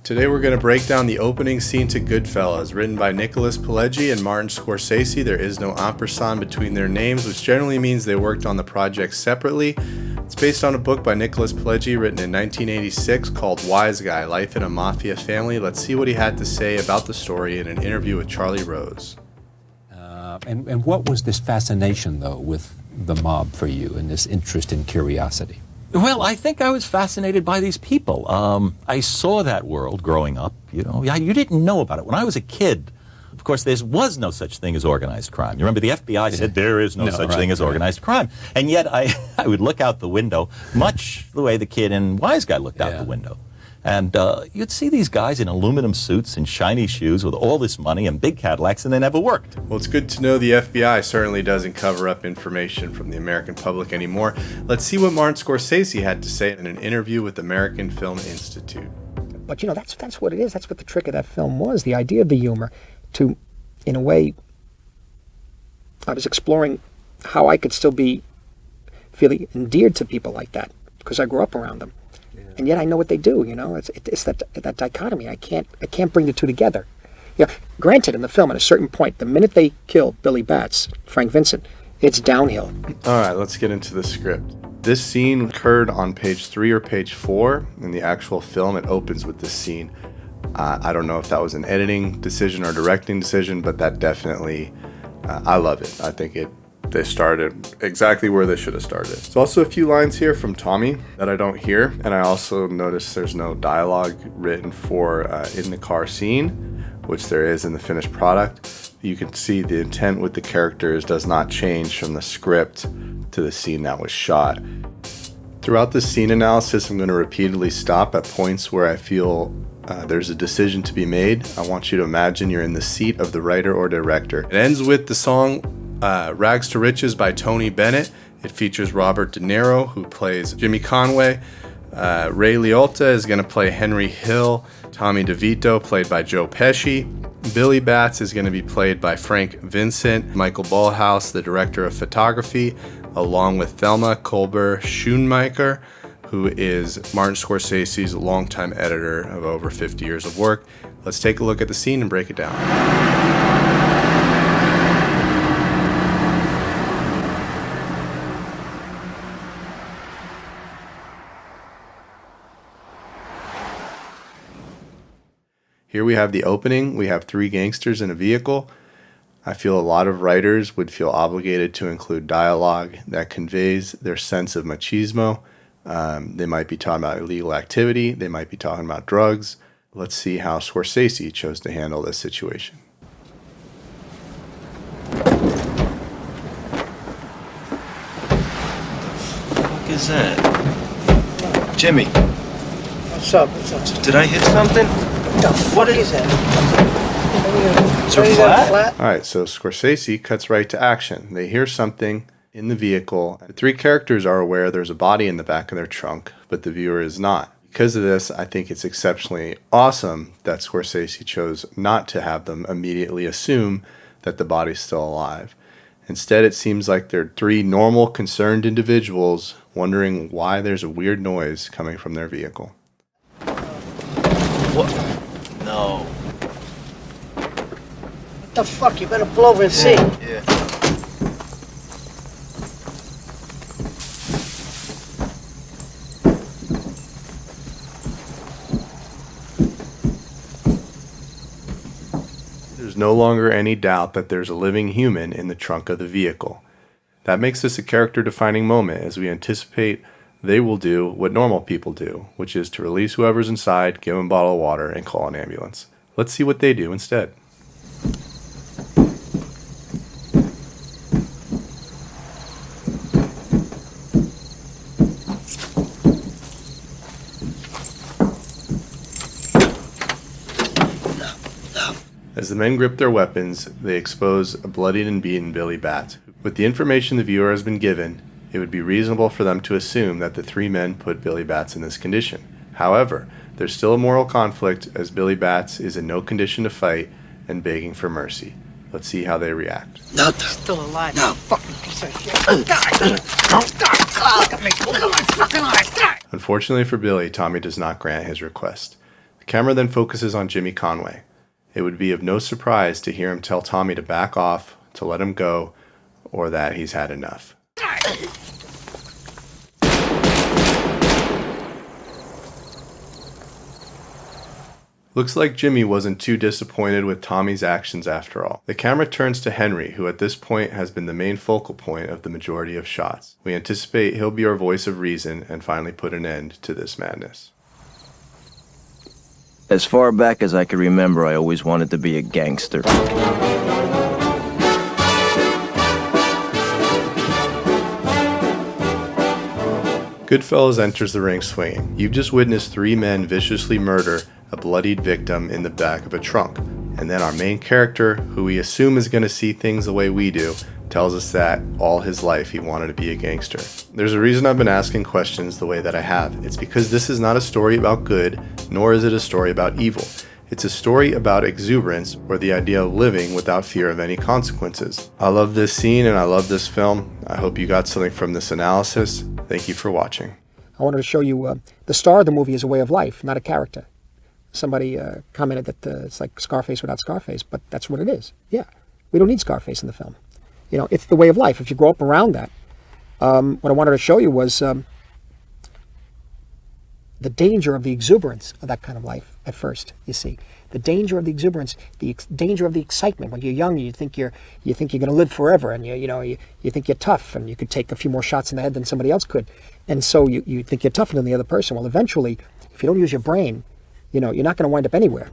Today we're going to break down the opening scene to Goodfellas, written by Nicholas Pileggi and Martin Scorsese. There is no ampersand between their names, which generally means they worked on the project separately. It's based on a book by Nicholas Pileggi written in 1986 called Wise Guy, Life in a Mafia Family. Let's see what he had to say about the story in an interview with Charlie Rose. And what was this fascination, though, with the mob for you, and this interest and curiosity? Well, I think I was fascinated by these people. I saw that world growing up, you didn't know about it. When I was a kid, of course, there was no such thing as organized crime. You remember the FBI said there is no such thing as organized crime. And yet I would look out the window, much the way the kid in Wise Guy looked out the window. And you'd see these guys in aluminum suits and shiny shoes with all this money and big Cadillacs, and they never worked. Well, it's good to know the FBI certainly doesn't cover up information from the American public anymore. Let's see what Martin Scorsese had to say in an interview with the American Film Institute. But, that's what it is. That's what the trick of that film was, the idea of the humor. To, in a way, I was exploring how I could still be feeling endeared to people like that, because I grew up around them. And yet I know what they do, It's that dichotomy. I can't bring the two together. Granted, in the film, at a certain point, the minute they kill Billy Batts, Frank Vincent, it's downhill. All right, let's get into the script. This scene occurred on page 3 or page 4 in the actual film. It opens with this scene. I don't know if that was an editing decision or directing decision, but that definitely, I love it. I think they started exactly where they should have started. There's also a few lines here from Tommy that I don't hear, and I also noticed there's no dialogue written for in the car scene, which there is in the finished product. You can see the intent with the characters does not change from the script to the scene that was shot. Throughout the scene analysis, I'm going to repeatedly stop at points where I feel there's a decision to be made. I want you to imagine you're in the seat of the writer or director. It ends with the song Rags to Riches by Tony Bennett. It features Robert De Niro, who plays Jimmy Conway. Ray Liotta is going to play Henry Hill. Tommy DeVito, played by Joe Pesci. Billy Batts is going to be played by Frank Vincent. Michael Ballhaus, the director of photography, along with Thelma Kolber Schoonmaker, who is Martin Scorsese's longtime editor of over 50 years of work. Let's take a look at the scene and break it down. Here we have the opening. We have 3 gangsters in a vehicle. I feel a lot of writers would feel obligated to include dialogue that conveys their sense of machismo. They might be talking about illegal activity. They might be talking about drugs. Let's see how Scorsese chose to handle this situation. What is that? Jimmy. What's up? Did I hit something? What is that? Is it flat? All right, so Scorsese cuts right to action. They hear something in the vehicle. The 3 characters are aware there's a body in the back of their trunk, but the viewer is not. Because of this, I think it's exceptionally awesome that Scorsese chose not to have them immediately assume that the body's still alive. Instead, it seems like they're 3 normal, concerned individuals wondering why there's a weird noise coming from their vehicle. What? No. What the fuck? You better pull over and see. Yeah. There's no longer any doubt that there's a living human in the trunk of the vehicle. That makes this a character-defining moment as we anticipate they will do what normal people do, which is to release whoever's inside, give them a bottle of water, and call an ambulance. Let's see what they do instead. As the men grip their weapons, they expose a bloodied and beaten Billy Batts. With the information the viewer has been given, it would be reasonable for them to assume that the 3 men put Billy Batts in this condition. However, there's still a moral conflict as Billy Batts is in no condition to fight and begging for mercy. Let's see how they react. No, still alive. No, fucking piece of shit. Die. Look at me. Look at my fucking eyes. Die. Unfortunately for Billy, Tommy does not grant his request. The Camera then focuses on Jimmy Conway. It would be of no surprise to hear him tell Tommy to back off, to let him go, or that he's had enough. Looks like Jimmy wasn't too disappointed with Tommy's actions after all. The camera turns to Henry, who at this point has been the main focal point of the majority of shots. We anticipate he'll be our voice of reason and finally put an end to this madness. As far back as I can remember, I always wanted to be a gangster. Goodfellas enters the ring swinging. You've just witnessed 3 men viciously murder a bloodied victim in the back of a trunk. And then our main character, who we assume is going to see things the way we do, tells us that all his life he wanted to be a gangster. There's a reason I've been asking questions the way that I have. It's because this is not a story about good, nor is it a story about evil. It's a story about exuberance, or the idea of living without fear of any consequences. I love this scene and I love this film. I hope you got something from this analysis. Thank you for watching. I wanted to show you the star of the movie is a way of life, not a character. Somebody commented that it's like Scarface without Scarface, but that's what it is. Yeah, we don't need Scarface in the film. You know, it's the way of life. If you grow up around that, what I wanted to show you was the danger of the exuberance of that kind of life at first, you see. The danger of the exuberance, the danger of the excitement. When you're young, you think you're going to live forever, and you think you're tough, and you could take a few more shots in the head than somebody else could. And so you think you're tougher than the other person. Well, eventually, if you don't use your brain, you're not going to wind up anywhere.